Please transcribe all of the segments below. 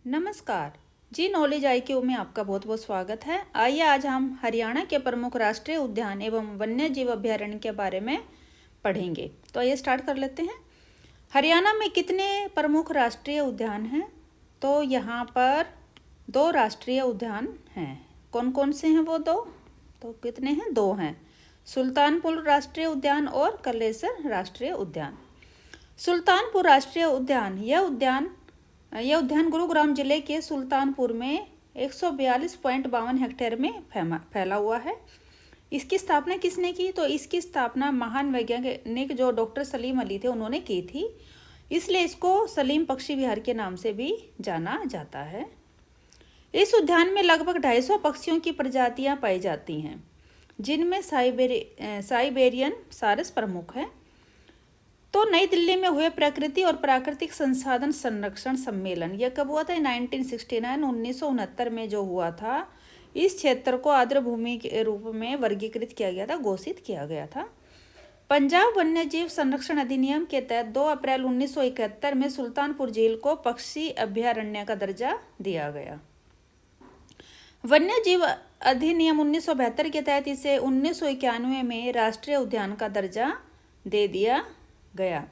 नमस्कार जी। Knowledge IQ में आपका बहुत बहुत स्वागत है। आइए आज हम हरियाणा के प्रमुख राष्ट्रीय उद्यान एवं वन्य जीव अभयारण्य के बारे में पढ़ेंगे। तो आइए स्टार्ट कर लेते हैं। हरियाणा में कितने प्रमुख राष्ट्रीय उद्यान हैं? तो यहाँ पर 2 राष्ट्रीय उद्यान हैं। कौन कौन से हैं वो 2? तो कितने हैं? 2 हैं। सुल्तानपुर राष्ट्रीय उद्यान और कलेसर राष्ट्रीय उद्यान। सुल्तानपुर राष्ट्रीय उद्यान यह उद्यान गुरुग्राम जिले के सुल्तानपुर में 142.52 हेक्टेयर में फैला हुआ है। इसकी स्थापना किसने की? तो इसकी स्थापना महान वैज्ञानिक जो डॉक्टर सलीम अली थे उन्होंने की थी, इसलिए इसको सलीम पक्षी विहार के नाम से भी जाना जाता है। इस उद्यान में लगभग 250 पक्षियों की प्रजातियां पाई जाती हैं, जिनमें साइबेरियन सारस प्रमुख है। तो नई दिल्ली में हुए प्रकृति और प्राकृतिक संसाधन संरक्षण सम्मेलन, यह कब हुआ था? 1969 में जो हुआ था। इस क्षेत्र को आर्द्र भूमि के रूप में वर्गीकृत किया गया था, घोषित किया गया था। पंजाब वन्यजीव संरक्षण अधिनियम के तहत 2 अप्रैल 1971 में सुल्तानपुर झील को पक्षी अभयारण्य का दर्जा दिया गया। वन्यजीव अधिनियम 1972 के तहत इसे 1991 में राष्ट्रीय उद्यान का दर्जा दे दिया गया।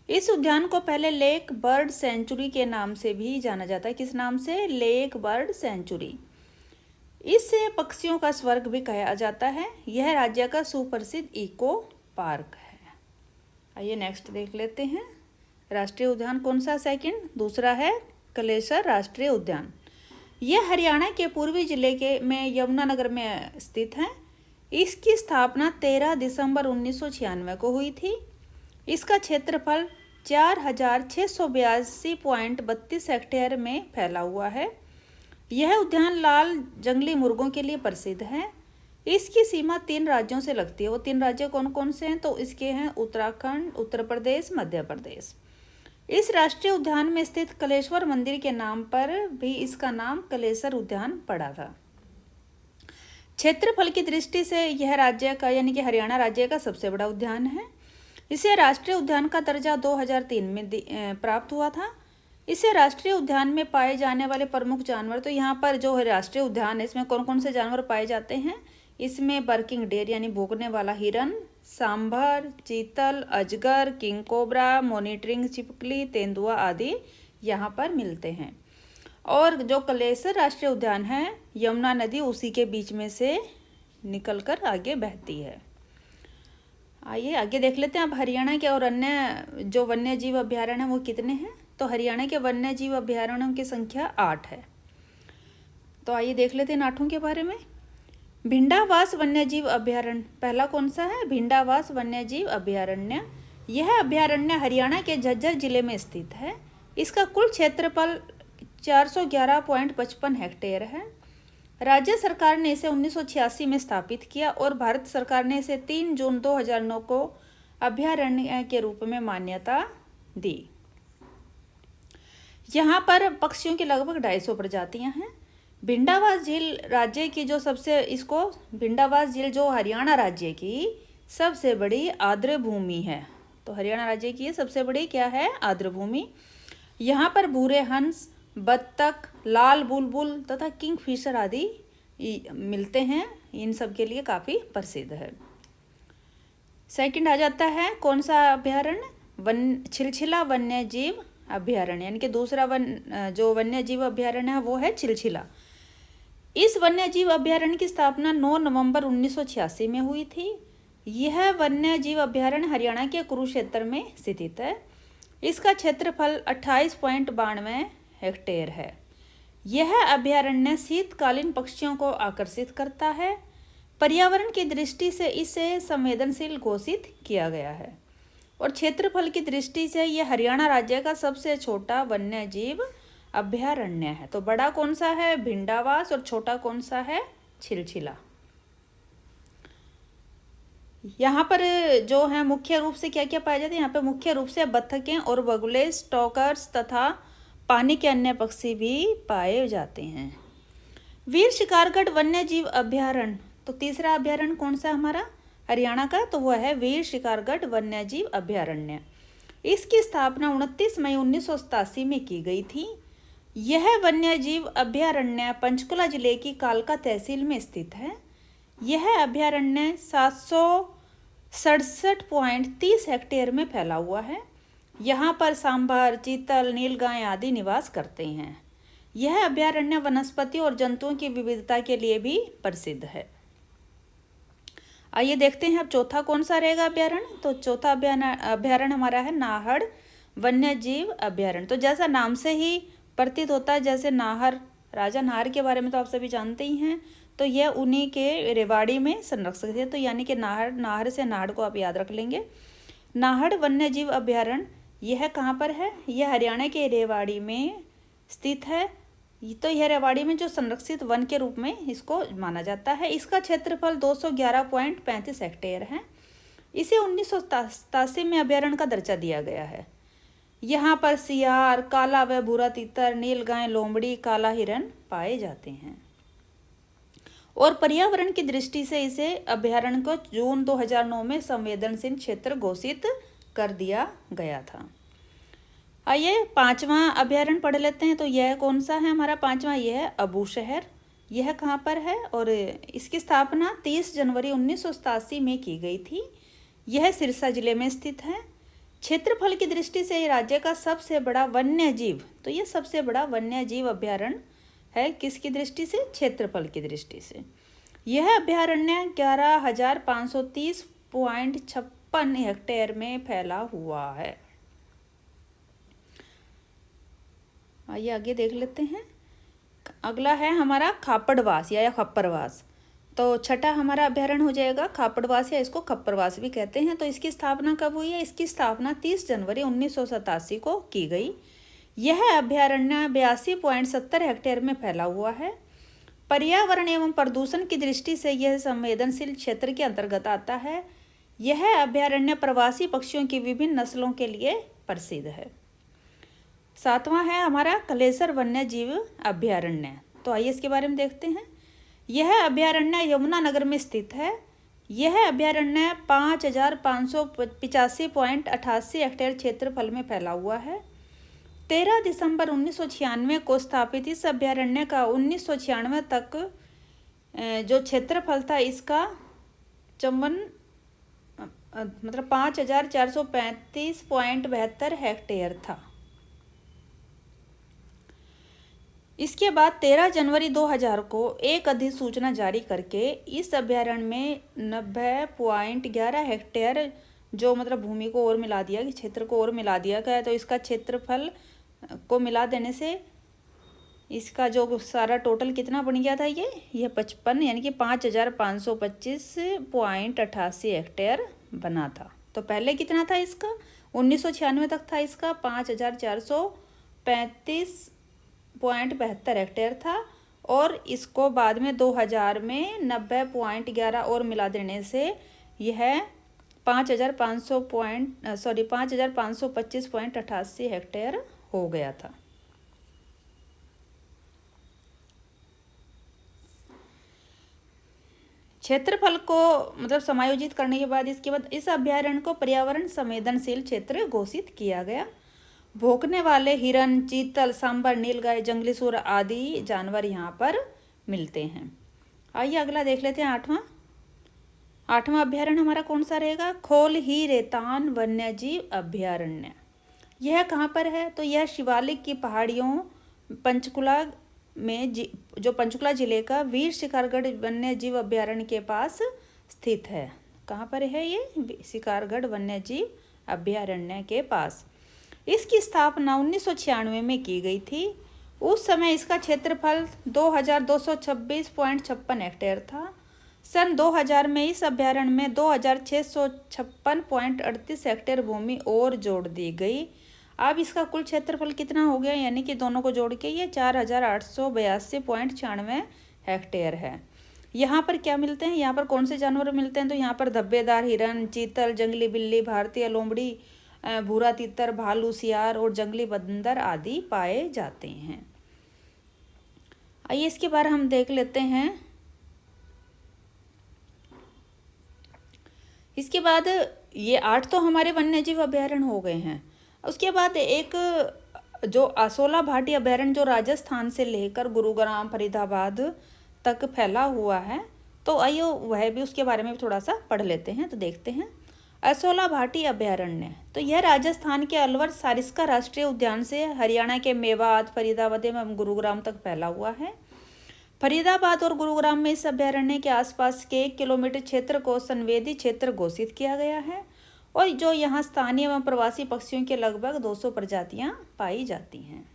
इस उद्यान को पहले लेक बर्ड सेंचुरी के नाम से भी जाना जाता है। किस नाम से? Lake bird sanctuary. इसे पक्षियों का स्वर्ग भी कहा जाता है। यह राज्य का सुप्रसिद्ध इको पार्क है। आइए नेक्स्ट देख लेते हैं। राष्ट्रीय उद्यान कौन सा? सेकंड, दूसरा है कलेसर राष्ट्रीय उद्यान। यह हरियाणा के पूर्वी जिले के में यमुनानगर में स्थित है। इसकी स्थापना 13 दिसंबर 1996 को हुई थी। इसका क्षेत्रफल 4682.32 हेक्टेयर में फैला हुआ है। यह उद्यान लाल जंगली मुर्गों के लिए प्रसिद्ध है। इसकी सीमा 3 राज्यों से लगती है। वो 3 राज्य कौन कौन से हैं? तो इसके हैं उत्तराखंड, उत्तर प्रदेश, मध्य प्रदेश। इस राष्ट्रीय उद्यान में स्थित कलेश्वर मंदिर के नाम पर भी इसका नाम कलेसर उद्यान पड़ा था। क्षेत्रफल की दृष्टि से यह राज्य का यानी कि हरियाणा राज्य का सबसे बड़ा उद्यान है। इसे राष्ट्रीय उद्यान का दर्जा 2003 में प्राप्त हुआ था। इसे राष्ट्रीय उद्यान में पाए जाने वाले प्रमुख जानवर, तो यहाँ पर जो राष्ट्रीय उद्यान है इसमें कौन कौन से जानवर पाए जाते हैं? इसमें बर्किंग डेयर यानी भौंकने वाला हिरन, सांभर, चीतल, अजगर, किंग कोबरा, मॉनिटरिंग छिपकली, तेंदुआ आदि यहाँ पर मिलते हैं। और जो कलेसर राष्ट्रीय उद्यान है, यमुना नदी उसी के बीच में से निकलकर आगे बहती है। आइए आगे देख लेते हैं। अब हरियाणा के और अन्य जो वन्य जीव अभयारण्य हैं वो कितने हैं? तो हरियाणा के वन्य जीव अभयारण्यों की संख्या 8 है। तो आइए देख लेते हैं 8 के बारे में। भिंडावास वन्य जीव अभयारण्य पहला कौन सा है? भिंडावास वन्य जीव अभयारण्य। यह अभयारण्य हरियाणा के झज्जर जिले में स्थित है। इसका कुल क्षेत्रफल 411.55 हेक्टेयर है। राज्य सरकार ने इसे 1986 में स्थापित किया और भारत सरकार ने इसे 3 जून 2009 को अभयारण्य के रूप में मान्यता दी। यहाँ पर पक्षियों की लगभग 250 प्रजातियां हैं। भिंडावास झील राज्य की भिंडावास झील जो हरियाणा राज्य की सबसे बड़ी आर्द्र भूमि है। तो हरियाणा राज्य की सबसे बड़ी क्या है? आर्द्र भूमि। यहाँ पर भूरे हंस, बत्तख, लाल बुलबुल तथा किंगफिशर आदि मिलते हैं। इन सब के लिए काफ़ी प्रसिद्ध है। सेकंड आ जाता है कौन सा अभयारण्य? छिलछिला वन्य जीव अभयारण्य, यानी कि दूसरा जो वन्य जीव अभयारण्य है वो है छिलछिला। इस वन्य जीव अभयारण्य की स्थापना 9 नवंबर 1986 में हुई थी। यह वन्य जीव अभयारण्य हरियाणा के कुरुक्षेत्र में स्थित है। इसका क्षेत्रफल 28.92 हेक्टेयर है। यह अभयारण्य शीतकालीन पक्षियों को आकर्षित करता है। पर्यावरण की दृष्टि से इसे संवेदनशील घोषित किया गया है और क्षेत्रफल की दृष्टि से यह हरियाणा राज्य का सबसे छोटा वन्य जीव अभयारण्य है। तो बड़ा कौन सा है? भिंडावास, और छोटा कौन सा है? छिलछिला। यहाँ पर जो है मुख्य रूप से क्या क्या पाया जाता है? यहाँ पर मुख्य रूप से बत्तखें और बगुले, स्टॉकर्स तथा पानी के अन्य पक्षी भी पाए जाते हैं। वीर शिकारगढ़ वन्य जीव अभयारण्य, तो तीसरा अभयारण्य कौन सा हमारा हरियाणा का? तो वह है वीर शिकारगढ़ वन्य जीव अभयारण्य। इसकी स्थापना 29 मई 1987 में की गई थी। यह वन्यजीव अभयारण्य पंचकुला जिले की कालका तहसील में स्थित है। यह अभयारण्य 767.30 हेक्टेयर में फैला हुआ है। यहाँ पर सांभर, चीतल, नीलगाय आदि निवास करते हैं। यह अभयारण्य वनस्पति और जंतुओं की विविधता के लिए भी प्रसिद्ध है। आइए देखते हैं अब चौथा कौन सा रहेगा अभयारण्य। तो चौथा अभयारण्य हमारा है नाहड़ वन्यजीव अभयारण्य। तो जैसा नाम से ही प्रतीत होता है, जैसे नाहर, राजा नाहर के बारे में तो आप सभी जानते ही हैं, तो यह उन्हीं के रेवाड़ी में संरक्षित है। तो यानी कि नाहर से नाहड़ को आप याद रख लेंगे। नाहड़ वन्यजीव अभयारण्य यह कहाँ पर है? यह हरियाणा के रेवाड़ी में स्थित है। तो यह रेवाड़ी में जो संरक्षित वन के रूप में इसको माना जाता है। इसका क्षेत्रफल 211.35 हेक्टेयर है। इसे 1987 में अभयारण्य का दर्जा दिया गया है। यहाँ पर सियार, काला व भूरा तीतर, नीलगाय, लोमड़ी, काला हिरन पाए जाते हैं। और पर्यावरण की दृष्टि से इसे अभयारण्य को जून 2009 में संवेदनशील क्षेत्र घोषित कर दिया गया था। आइए पांचवा अभयारण्य पढ़ लेते हैं। तो यह कौन सा है हमारा पांचवा? यह है अबूशहर। यह कहाँ पर है? और इसकी स्थापना 30 जनवरी 1987 में की गई थी। यह सिरसा जिले में स्थित है। क्षेत्रफल की दृष्टि से राज्य का सबसे बड़ा वन्य जीव, तो ये सबसे बड़ा वन्य जीव अभयारण्य है। किसकी दृष्टि से? क्षेत्रफल की दृष्टि से। यह अभयारण्य 11,530.56 हेक्टेयर में फैला हुआ है। आइए आगे देख लेते हैं। अगला है हमारा खापड़वास या खप्परवास। तो छठा हमारा अभयारण्य हो जाएगा खापड़वास, या इसको खप्परवास भी कहते हैं। तो इसकी स्थापना कब हुई है? इसकी स्थापना 30 जनवरी 1987 को की गई। यह अभयारण्य 82.70 हेक्टेयर में फैला हुआ है। पर्यावरण एवं प्रदूषण की दृष्टि से यह संवेदनशील क्षेत्र के अंतर्गत आता है। यह अभयारण्य प्रवासी पक्षियों की विभिन्न नस्लों के लिए प्रसिद्ध है। सातवां है हमारा कलेसर वन्य जीव अभयारण्य। तो आइए इसके बारे में देखते हैं। यह अभयारण्य यमुनानगर में स्थित है। यह अभयारण्य 5,585.88 हेक्टेयर क्षेत्रफल में फैला हुआ है। 13 दिसंबर 1996 को स्थापित इस अभयारण्य का 1996 तक जो क्षेत्रफल था इसका 5,435.72 हेक्टेयर था। इसके बाद 13 जनवरी 2000 को एक अधिसूचना जारी करके इस अभयारण्य में 90.11 हेक्टेयर जो भूमि को और मिला दिया, क्षेत्र को और मिला दिया गया। तो इसका क्षेत्रफल को मिला देने से इसका जो सारा टोटल कितना बन गया था, ये 55 यानी कि 5,525.88 हेक्टेयर बना था। तो पहले कितना था इसका? 1996 तक था इसका 5,435.72 हेक्टेयर था। और इसको बाद में 2000 में 90.11 और मिला देने से यह 5,525.88 हेक्टेयर हो गया था। क्षेत्रफल को समायोजित करने के बाद इसके बाद इस अभयारण्य को पर्यावरण संवेदनशील क्षेत्र घोषित किया गया। भौंकने वाले हिरन, चीतल, सांबर, नीलगाय, जंगली सूर आदि जानवर यहाँ पर मिलते हैं। आइए अगला देख लेते हैं आठवां अभयारण्य हमारा कौन सा रहेगा? खोल ही रेतान वन्यजीव अभयारण्य। यह कहाँ पर है? तो यह शिवालिक की पहाड़ियों पंचकुला में जो पंचकुला जिले का वीर शिकारगढ़ वन्यजीव अभयारण्य के पास स्थित है। कहाँ पर है ये? शिकारगढ़ वन्यजीव अभयारण्य के पास। इसकी स्थापना 1996 में की गई थी। उस समय इसका क्षेत्रफल 2,226.56 हेक्टेयर था। सन 2000 में इस अभयारण्य में 2,656.38 हेक्टेयर भूमि और जोड़ दी गई। अब इसका कुल क्षेत्रफल कितना हो गया, यानी कि दोनों को जोड़ के ये 4,882.96 हेक्टेयर है। यहाँ पर क्या मिलते हैं? यहाँ पर कौन से जानवर मिलते हैं? तो यहाँ पर धब्बेदार हिरन, चीतल, जंगली बिल्ली, भारतीय लोमड़ी, भूरा तीतर, भालू, सियार और जंगली बंदर आदि पाए जाते हैं। आइए इसके बारे हम देख लेते हैं। इसके बाद ये 8 तो हमारे वन्यजीव अभयारण्य हो गए हैं। उसके बाद एक जो असोला भाटी अभयारण्य जो राजस्थान से लेकर गुरुग्राम फरीदाबाद तक फैला हुआ है, तो आइए वह भी उसके बारे में भी थोड़ा सा पढ़ लेते हैं। तो देखते हैं असोला भाटी अभयारण्य, तो यह राजस्थान के अलवर सारिस्का राष्ट्रीय उद्यान से हरियाणा के मेवात फरीदाबाद एवं गुरुग्राम तक फैला हुआ है। फरीदाबाद और गुरुग्राम में इस अभयारण्य के आसपास के 1 किलोमीटर क्षेत्र को संवेदी क्षेत्र घोषित किया गया है और जो यहाँ स्थानीय एवं प्रवासी पक्षियों के लगभग 200 प्रजातियाँ पाई जाती हैं।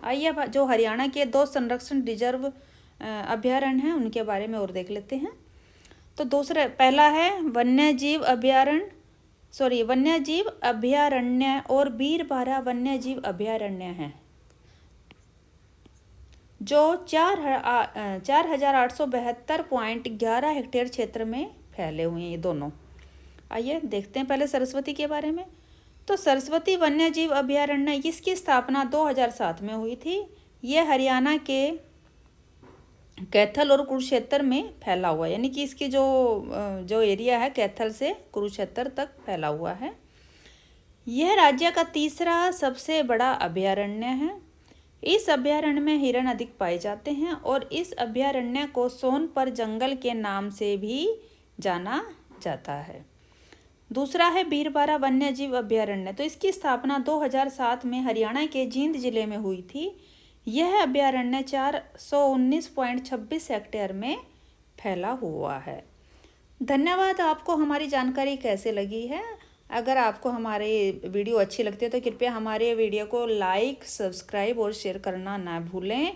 आइए अब जो हरियाणा के 2 संरक्षण रिजर्व अभयारण्य हैं उनके बारे में और देख लेते हैं। तो पहला है वन्यजीव अभयारण्य और बीरबारा वन्यजीव अभयारण्य है, जो 4,872.11 हेक्टेयर क्षेत्र में फैले हुए हैं ये दोनों। आइए देखते हैं पहले सरस्वती के बारे में। तो सरस्वती वन्यजीव अभयारण्य, इसकी स्थापना 2007 में हुई थी। यह हरियाणा के कैथल और कुरुक्षेत्र में फैला हुआ है, यानी कि इसकी जो एरिया है कैथल से कुरुक्षेत्र तक फैला हुआ है। यह राज्य का तीसरा सबसे बड़ा अभयारण्य है। इस अभयारण्य में हिरण अधिक पाए जाते हैं और इस अभयारण्य को सोनपर जंगल के नाम से भी जाना जाता है। दूसरा है बीरबारा वन्यजीव अभयारण्य, तो इसकी स्थापना 2007 में हरियाणा के जींद जिले में हुई थी। यह अभयारण्य 419.26 हेक्टेयर में फैला हुआ है। धन्यवाद। आपको हमारी जानकारी कैसे लगी है? अगर आपको हमारे वीडियो अच्छी लगती है तो कृपया हमारे वीडियो को लाइक, सब्सक्राइब और शेयर करना ना भूलें।